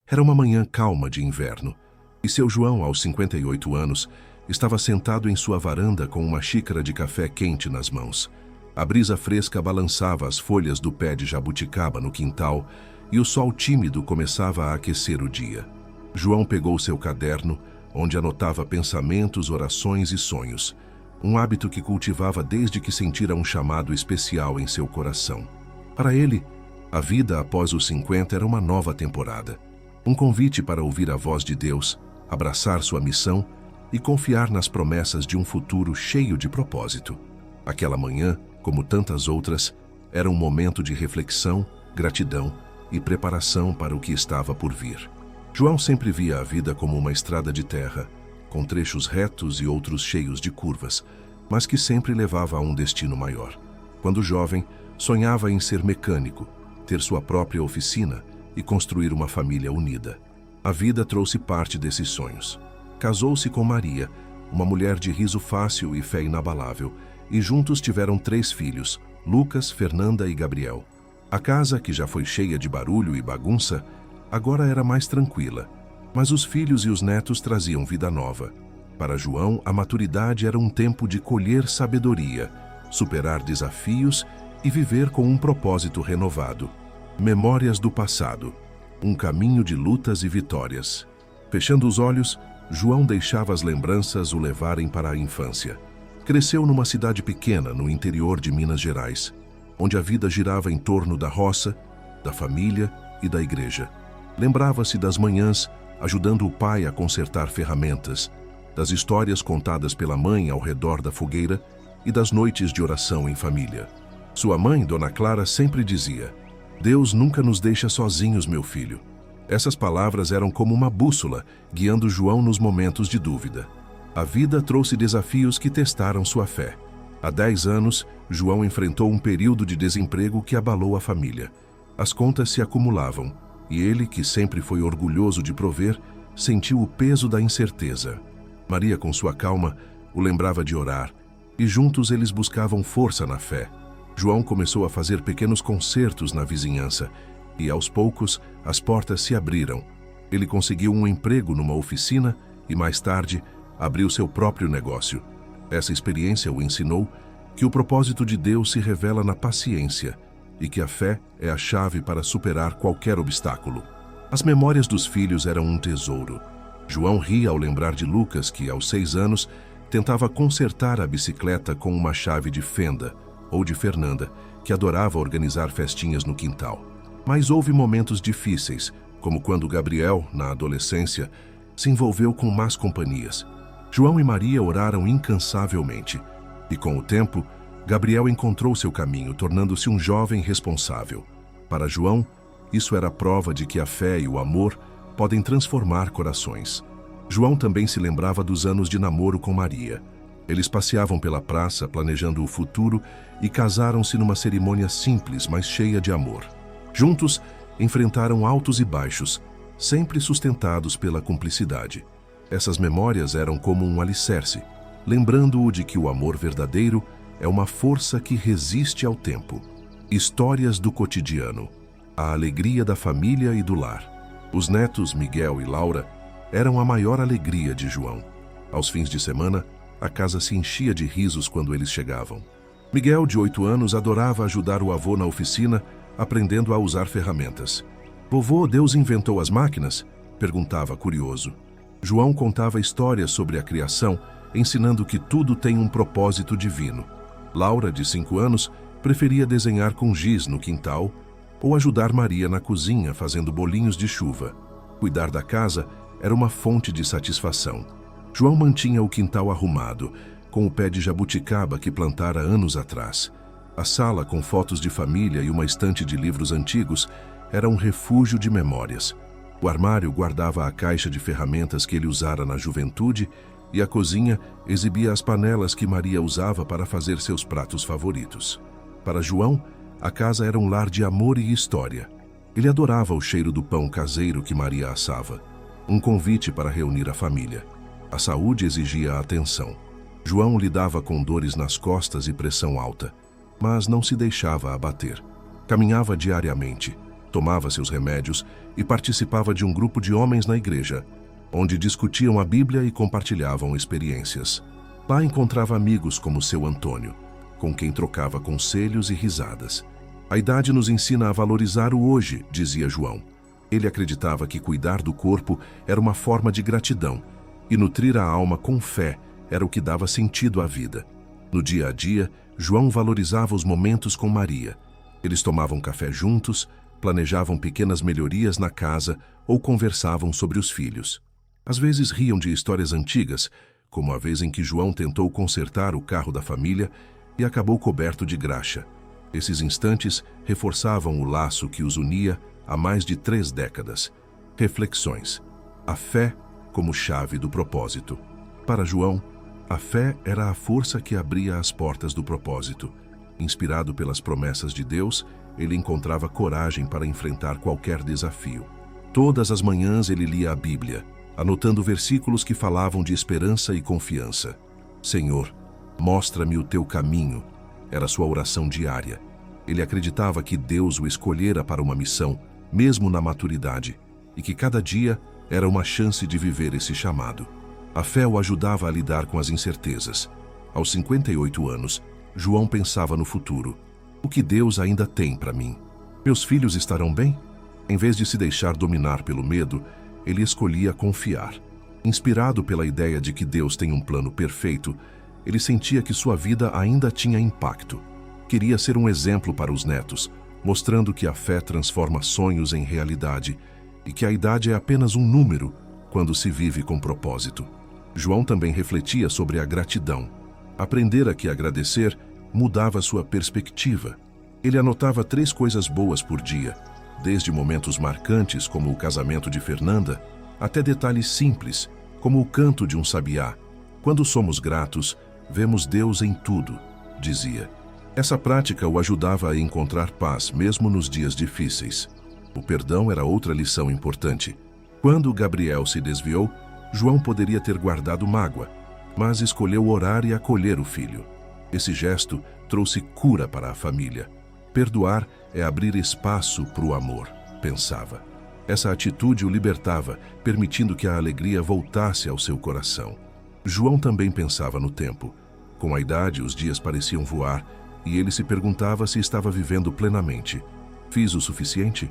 Era uma manhã calma de inverno, e seu João, aos 58 anos, estava sentado em sua varanda com uma xícara de café quente nas mãos. A brisa fresca balançava as folhas do pé de jabuticaba no quintal e o sol tímido começava a aquecer o dia. João pegou seu caderno, onde anotava pensamentos, orações e sonhos, um hábito que cultivava desde que sentira um chamado especial em seu coração. Para ele, a vida após os 50 era uma nova temporada, um convite para ouvir a voz de Deus, abraçar sua missão e confiar nas promessas de um futuro cheio de propósito. Aquela manhã, como tantas outras, era um momento de reflexão, gratidão e preparação para o que estava por vir. João sempre via a vida como uma estrada de terra, com trechos retos e outros cheios de curvas, mas que sempre levava a um destino maior. Quando jovem, sonhava em ser mecânico, ter sua própria oficina e construir uma família unida. A vida trouxe parte desses sonhos. Casou-se com Maria, uma mulher de riso fácil e fé inabalável, e juntos tiveram 3 filhos, Lucas, Fernanda e Gabriel. A casa, que já foi cheia de barulho e bagunça, agora era mais tranquila, mas os filhos e os netos traziam vida nova. Para João, a maturidade era um tempo de colher sabedoria, superar desafios e viver com um propósito renovado. Memórias do passado, um caminho de lutas e vitórias. Fechando os olhos, João deixava as lembranças o levarem para a infância. Cresceu numa cidade pequena no interior de Minas Gerais, onde a vida girava em torno da roça, da família e da igreja. Lembrava-se das manhãs ajudando o pai a consertar ferramentas, das histórias contadas pela mãe ao redor da fogueira e das noites de oração em família. Sua mãe, Dona Clara, sempre dizia: "Deus nunca nos deixa sozinhos, meu filho." Essas palavras eram como uma bússola, guiando João nos momentos de dúvida. A vida trouxe desafios que testaram sua fé. Há 10 anos, João enfrentou um período de desemprego que abalou a família. As contas se acumulavam, e ele, que sempre foi orgulhoso de prover, sentiu o peso da incerteza. Maria, com sua calma, o lembrava de orar, e juntos eles buscavam força na fé. João começou a fazer pequenos concertos na vizinhança, e aos poucos as portas se abriram. Ele conseguiu um emprego numa oficina e, mais tarde, abriu seu próprio negócio. Essa experiência o ensinou que o propósito de Deus se revela na paciência e que a fé é a chave para superar qualquer obstáculo. As memórias dos filhos eram um tesouro. João ria ao lembrar de Lucas, que, aos 6 anos, tentava consertar a bicicleta com uma chave de fenda, ou de Fernanda, que adorava organizar festinhas no quintal. Mas houve momentos difíceis, como quando Gabriel, na adolescência, se envolveu com más companhias. João e Maria oraram incansavelmente, e com o tempo, Gabriel encontrou seu caminho, tornando-se um jovem responsável. Para João, isso era prova de que a fé e o amor podem transformar corações. João também se lembrava dos anos de namoro com Maria. Eles passeavam pela praça, planejando o futuro, e casaram-se numa cerimônia simples, mas cheia de amor. Juntos, enfrentaram altos e baixos, sempre sustentados pela cumplicidade. Essas memórias eram como um alicerce, lembrando-o de que o amor verdadeiro é uma força que resiste ao tempo. Histórias do cotidiano, a alegria da família e do lar. Os netos, Miguel e Laura, eram a maior alegria de João. Aos fins de semana, a casa se enchia de risos quando eles chegavam. Miguel, de 8 anos, adorava ajudar o avô na oficina, aprendendo a usar ferramentas. "Vovô, Deus inventou as máquinas?" perguntava curioso. João contava histórias sobre a criação, ensinando que tudo tem um propósito divino. Laura, de 5 anos, preferia desenhar com giz no quintal ou ajudar Maria na cozinha fazendo bolinhos de chuva. Cuidar da casa era uma fonte de satisfação. João mantinha o quintal arrumado, com o pé de jabuticaba que plantara anos atrás. A sala, com fotos de família e uma estante de livros antigos, era um refúgio de memórias. O armário guardava a caixa de ferramentas que ele usara na juventude e a cozinha exibia as panelas que Maria usava para fazer seus pratos favoritos. Para João, a casa era um lar de amor e história. Ele adorava o cheiro do pão caseiro que Maria assava, um convite para reunir a família. A saúde exigia atenção. João lidava com dores nas costas e pressão alta, mas não se deixava abater. Caminhava diariamente, tomava seus remédios e participava de um grupo de homens na igreja, onde discutiam a Bíblia e compartilhavam experiências. Lá encontrava amigos como seu Antônio, com quem trocava conselhos e risadas. A idade nos ensina a valorizar o hoje, dizia João. Ele acreditava que cuidar do corpo era uma forma de gratidão e nutrir a alma com fé era o que dava sentido à vida. No dia a dia, João valorizava os momentos com Maria. Eles tomavam café juntos, planejavam pequenas melhorias na casa ou conversavam sobre os filhos. Às vezes riam de histórias antigas, como a vez em que João tentou consertar o carro da família e acabou coberto de graxa. Esses instantes reforçavam o laço que os unia há mais de 3 décadas. Reflexões. A fé como chave do propósito. Para João, a fé era a força que abria as portas do propósito. Inspirado pelas promessas de Deus, ele encontrava coragem para enfrentar qualquer desafio. Todas as manhãs ele lia a Bíblia, anotando versículos que falavam de esperança e confiança. Senhor, mostra-me o teu caminho, era sua oração diária. Ele acreditava que Deus o escolhera para uma missão, mesmo na maturidade, e que cada dia era uma chance de viver esse chamado. A fé o ajudava a lidar com as incertezas. Aos 58 anos, João pensava no futuro. O que Deus ainda tem para mim? Meus filhos estarão bem? Em vez de se deixar dominar pelo medo, ele escolhia confiar. Inspirado pela ideia de que Deus tem um plano perfeito, ele sentia que sua vida ainda tinha impacto. Queria ser um exemplo para os netos, mostrando que a fé transforma sonhos em realidade e que a idade é apenas um número quando se vive com propósito. João também refletia sobre a gratidão. Aprender a que agradecer mudava sua perspectiva. Ele anotava 3 coisas boas por dia, desde momentos marcantes como o casamento de Fernanda, até detalhes simples, como o canto de um sabiá. Quando somos gratos, vemos Deus em tudo, dizia. Essa prática o ajudava a encontrar paz mesmo nos dias difíceis. O perdão era outra lição importante. Quando Gabriel se desviou, João poderia ter guardado mágoa, mas escolheu orar e acolher o filho. Esse gesto trouxe cura para a família. Perdoar é abrir espaço para o amor, pensava. Essa atitude o libertava, permitindo que a alegria voltasse ao seu coração. João também pensava no tempo. Com a idade, os dias pareciam voar e ele se perguntava se estava vivendo plenamente. Fiz o suficiente?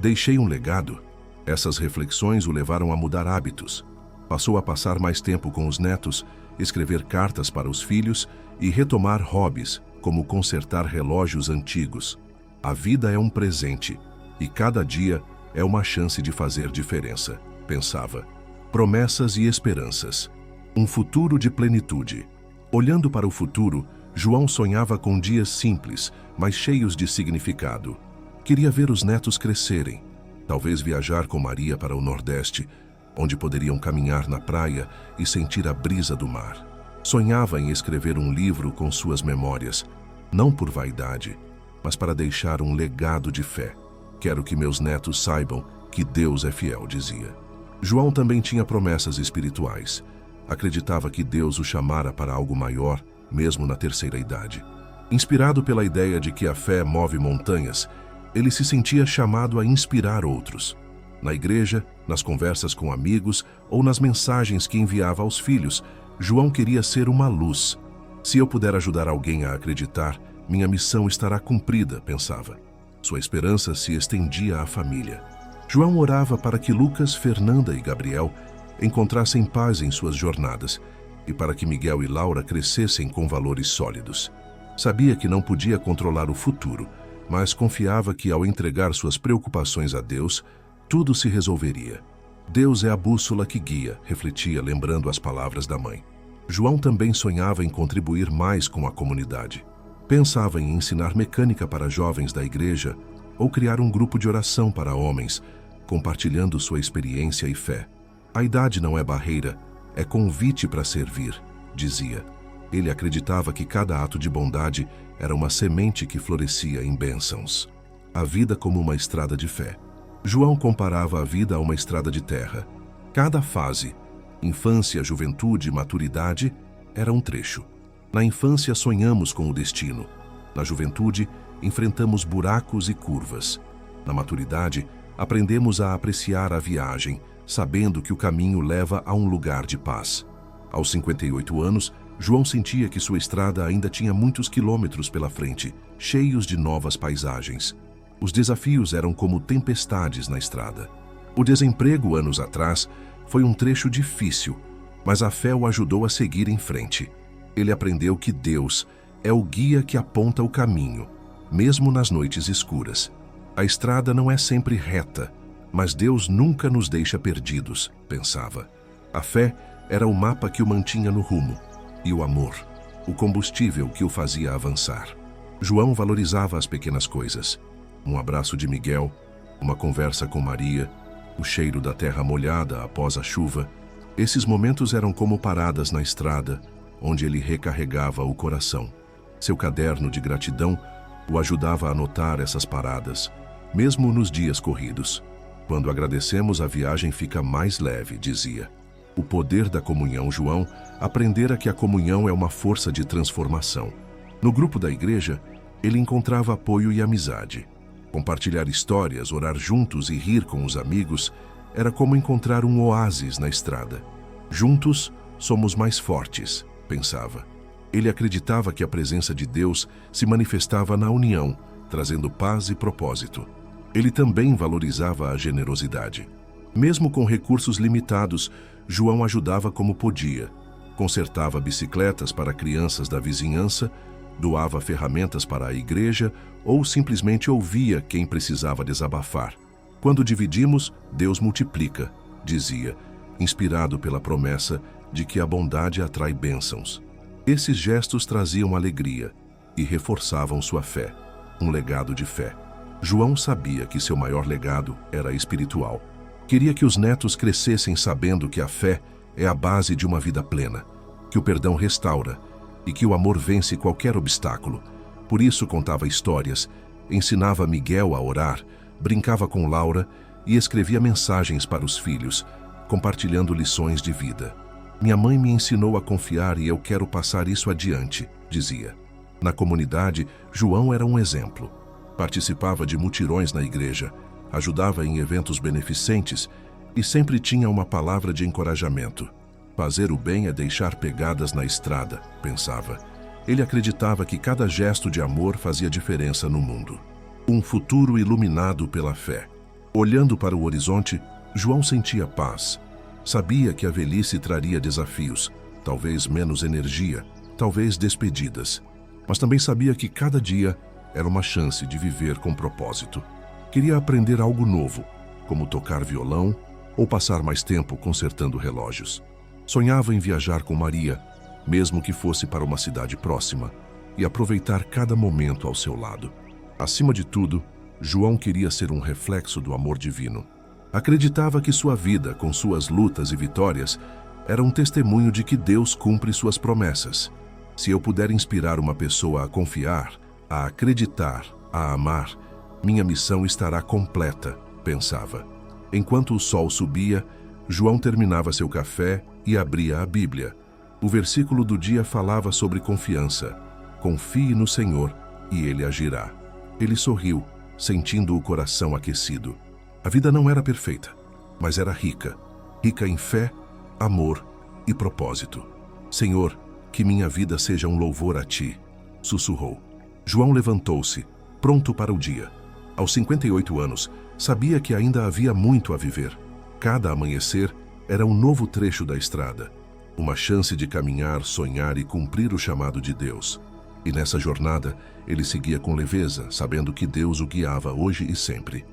Deixei um legado? Essas reflexões o levaram a mudar hábitos. Passou a passar mais tempo com os netos, escrever cartas para os filhos e retomar hobbies, como consertar relógios antigos. A vida é um presente e cada dia é uma chance de fazer diferença, pensava. Promessas e esperanças. Um futuro de plenitude. Olhando para o futuro, João sonhava com dias simples, mas cheios de significado. Queria ver os netos crescerem, talvez viajar com Maria para o Nordeste, onde poderiam caminhar na praia e sentir a brisa do mar. Sonhava em escrever um livro com suas memórias, não por vaidade, mas para deixar um legado de fé. Quero que meus netos saibam que Deus é fiel, dizia. João também tinha promessas espirituais. Acreditava que Deus o chamara para algo maior, mesmo na terceira idade. Inspirado pela ideia de que a fé move montanhas, ele se sentia chamado a inspirar outros. Na igreja, nas conversas com amigos ou nas mensagens que enviava aos filhos, João queria ser uma luz. Se eu puder ajudar alguém a acreditar, minha missão estará cumprida, pensava. Sua esperança se estendia à família. João orava para que Lucas, Fernanda e Gabriel encontrassem paz em suas jornadas e para que Miguel e Laura crescessem com valores sólidos. Sabia que não podia controlar o futuro, mas confiava que ao entregar suas preocupações a Deus, tudo se resolveria. Deus é a bússola que guia, refletia lembrando as palavras da mãe. João também sonhava em contribuir mais com a comunidade. Pensava em ensinar mecânica para jovens da igreja ou criar um grupo de oração para homens, compartilhando sua experiência e fé. A idade não é barreira, é convite para servir, dizia. Ele acreditava que cada ato de bondade era uma semente que florescia em bênçãos. A vida como uma estrada de fé. João comparava a vida a uma estrada de terra. Cada fase, infância, juventude, maturidade, era um trecho. Na infância sonhamos com o destino. Na juventude, enfrentamos buracos e curvas. Na maturidade, aprendemos a apreciar a viagem, sabendo que o caminho leva a um lugar de paz. Aos 58 anos, João sentia que sua estrada ainda tinha muitos quilômetros pela frente, cheios de novas paisagens. Os desafios eram como tempestades na estrada. O desemprego, anos atrás, foi um trecho difícil, mas a fé o ajudou a seguir em frente. Ele aprendeu que Deus é o guia que aponta o caminho, mesmo nas noites escuras. A estrada não é sempre reta, mas Deus nunca nos deixa perdidos, pensava. A fé era o mapa que o mantinha no rumo, e o amor, o combustível que o fazia avançar. João valorizava as pequenas coisas. Um abraço de Miguel, uma conversa com Maria, o cheiro da terra molhada após a chuva. Esses momentos eram como paradas na estrada, onde ele recarregava o coração. Seu caderno de gratidão o ajudava a anotar essas paradas, mesmo nos dias corridos. Quando agradecemos, a viagem fica mais leve, dizia. O poder da comunhão. João aprendera que a comunhão é uma força de transformação. No grupo da igreja, ele encontrava apoio e amizade. Compartilhar histórias, orar juntos e rir com os amigos era como encontrar um oásis na estrada. Juntos, somos mais fortes, pensava. Ele acreditava que a presença de Deus se manifestava na união, trazendo paz e propósito. Ele também valorizava a generosidade. Mesmo com recursos limitados, João ajudava como podia. Consertava bicicletas para crianças da vizinhança, doava ferramentas para a igreja ou simplesmente ouvia quem precisava desabafar. Quando dividimos, Deus multiplica, dizia, inspirado pela promessa de que a bondade atrai bênçãos. Esses gestos traziam alegria e reforçavam sua fé, um legado de fé. João sabia que seu maior legado era espiritual. Queria que os netos crescessem sabendo que a fé é a base de uma vida plena, que o perdão restaura e que o amor vence qualquer obstáculo. Por isso contava histórias, ensinava Miguel a orar, brincava com Laura e escrevia mensagens para os filhos, compartilhando lições de vida. Minha mãe me ensinou a confiar e eu quero passar isso adiante, dizia. Na comunidade, João era um exemplo. Participava de mutirões na igreja, ajudava em eventos beneficentes e sempre tinha uma palavra de encorajamento. Fazer o bem é deixar pegadas na estrada, pensava. Ele acreditava que cada gesto de amor fazia diferença no mundo. Um futuro iluminado pela fé. Olhando para o horizonte, João sentia paz. Sabia que a velhice traria desafios, talvez menos energia, talvez despedidas. Mas também sabia que cada dia era uma chance de viver com propósito. Queria aprender algo novo, como tocar violão ou passar mais tempo consertando relógios. Sonhava em viajar com Maria, mesmo que fosse para uma cidade próxima, e aproveitar cada momento ao seu lado. Acima de tudo, João queria ser um reflexo do amor divino. Acreditava que sua vida, com suas lutas e vitórias, era um testemunho de que Deus cumpre suas promessas. Se eu puder inspirar uma pessoa a confiar, a acreditar, a amar, minha missão estará completa, pensava. Enquanto o sol subia, João terminava seu café e abria a Bíblia. O versículo do dia falava sobre confiança. Confie no Senhor e Ele agirá. Ele sorriu, sentindo o coração aquecido. A vida não era perfeita, mas era rica. Rica em fé, amor e propósito. Senhor, que minha vida seja um louvor a Ti, sussurrou. João levantou-se, pronto para o dia. Aos 58 anos, sabia que ainda havia muito a viver. Cada amanhecer era um novo trecho da estrada, uma chance de caminhar, sonhar e cumprir o chamado de Deus. E nessa jornada, ele seguia com leveza, sabendo que Deus o guiava hoje e sempre.